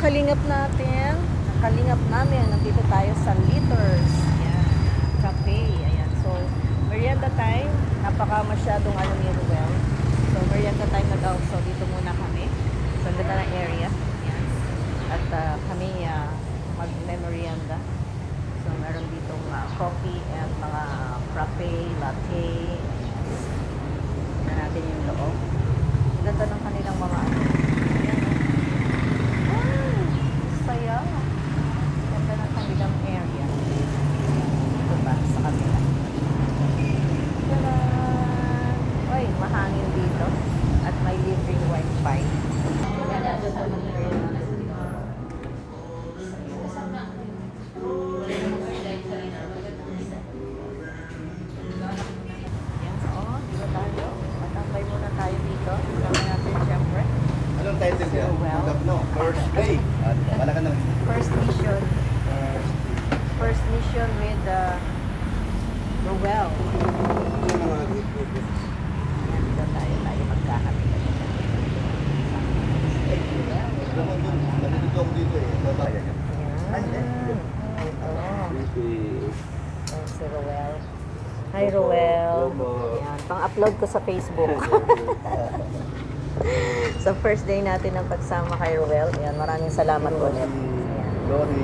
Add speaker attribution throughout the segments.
Speaker 1: kalingap natin, kalingap namin, nandito tayo sa Liters. Ayan, cafe. Ayan, so, merienda time, napaka masyadong ano ni Ruel. So, merienda time na daw. So, dito muna kami. So, ang ganda ng area. Ayan. At kami mag-merienda. So, meron ditong coffee and mga frappe, latte. Tignan natin yung loob. Ang ganda ng kanilang mga ano. Saya. Ganda ng kanilang area. Ito ba? Sa kabila. Tada! Uy, mahangin dito. At may libreng wifi. Yan, ito naman area natin. Yan, oh, diba tayo? Matambay muna tayo dito. Kasama natin syempre.
Speaker 2: Anong title niya?
Speaker 1: Well,
Speaker 2: No, First Day. At wala ka ng
Speaker 1: First mission. First mission with Ruel. Yan, dito tayo magkakapit.
Speaker 2: Nandito ako dito eh. Babayan niya.
Speaker 1: Ayan. Ito. Ayan si Ruel. Hi Ruel. Ayan, pang-upload ko sa Facebook. Sa first day natin ng pagsama kay Ruel. Ayan, maraming salamat ulit. Ayan.
Speaker 2: Lori,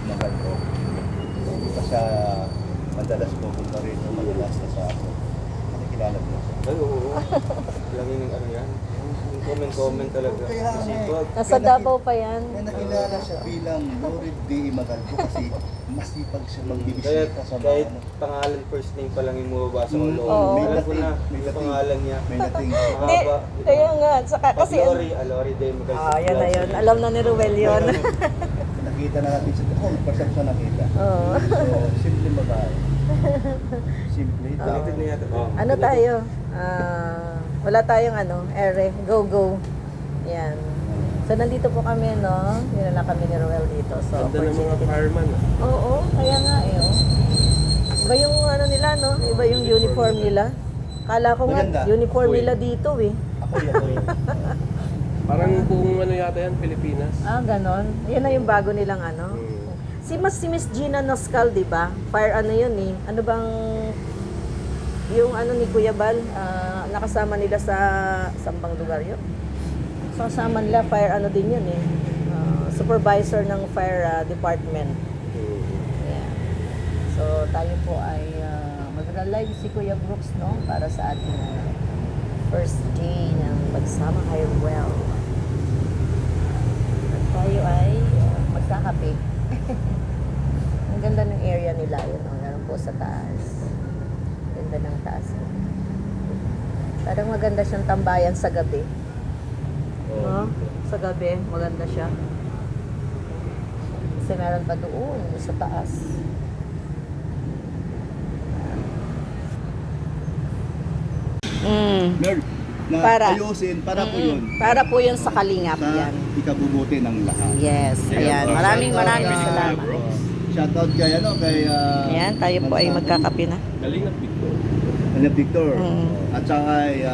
Speaker 2: mahal ko. Hindi pa siya madalas po kung rin o madalas na sa ako. Nakikilala mo siya.
Speaker 3: Ay, oo. Lagi ng ano yan. Comment talaga.
Speaker 2: Kaya nga eh.
Speaker 3: Sipag.
Speaker 1: Nasa Davao pa yan.
Speaker 2: Kaya nakilala siya bilang Lori D. Magalco kasi masipag siya
Speaker 3: Kaya
Speaker 2: magbibisita sa
Speaker 3: kahit
Speaker 2: mga
Speaker 3: pangalan first name pa lang yung mababasa ko loob.
Speaker 1: Oo.
Speaker 2: may
Speaker 3: Alam ko
Speaker 2: dating,
Speaker 3: na
Speaker 2: may
Speaker 3: yung
Speaker 2: dating.
Speaker 3: pangalan niya.
Speaker 2: May dating.
Speaker 1: Hindi,
Speaker 3: Mahaba.
Speaker 1: kaya nga. Saka
Speaker 3: Pag
Speaker 1: kasi...
Speaker 3: Lori Day Magalco.
Speaker 1: Yan na yun. Alam na ni Ruel yun.
Speaker 2: Nakita na natin sa perception nakita.
Speaker 1: Oo.
Speaker 2: So, simple babae. Simple.
Speaker 3: Connected na yata. Oh.
Speaker 1: Ano tayo? Wala tayong ere. Go, go. Yan. So, nandito po kami, no? Dinala kami ni Ruel dito. So,
Speaker 3: Ganda ng mga fireman.
Speaker 1: Oo, kaya nga eh. Oh. Iba yung nila, no? Iba yung uniform nila. Kala ko nga,
Speaker 2: Maganda.
Speaker 1: uniform nila dito eh.
Speaker 2: Ako yan.
Speaker 4: Parang kung ano yata yan, Pilipinas.
Speaker 1: Ganon. Yan na yung bago nilang Si Miss Gina Noscal, di ba? Fire yun eh. Ano bang yung ni Kuya Bal, nakasama nila sa sambang lugar yun. So, kasama nila fire din yun eh. Supervisor ng fire department. Yeah. So, tayo po ay mag-live si Kuya Brooks, no? Para sa ating first day ng pagsama kay Ruel. At tayo ay magkakape. Ang ganda ng area nila yun. Meron po sa taas. Ganda ng taas. Parang maganda siyang tambayan sa gabi. No? Sa gabi, maganda siya. Kasi meron pa doon sa taas.
Speaker 2: Lord, na
Speaker 1: Para.
Speaker 2: ayusin, para po yun.
Speaker 1: Para po yun sa kalingap
Speaker 2: Sa
Speaker 1: yan.
Speaker 2: ikabubuti ng lahat.
Speaker 1: Yes, ayan. Maraming salamat.
Speaker 2: Shoutout kay
Speaker 1: Ayan, tayo po ay magkakape na.
Speaker 4: Galing at Victor.
Speaker 2: Victor.
Speaker 1: Mm.
Speaker 2: At saka kay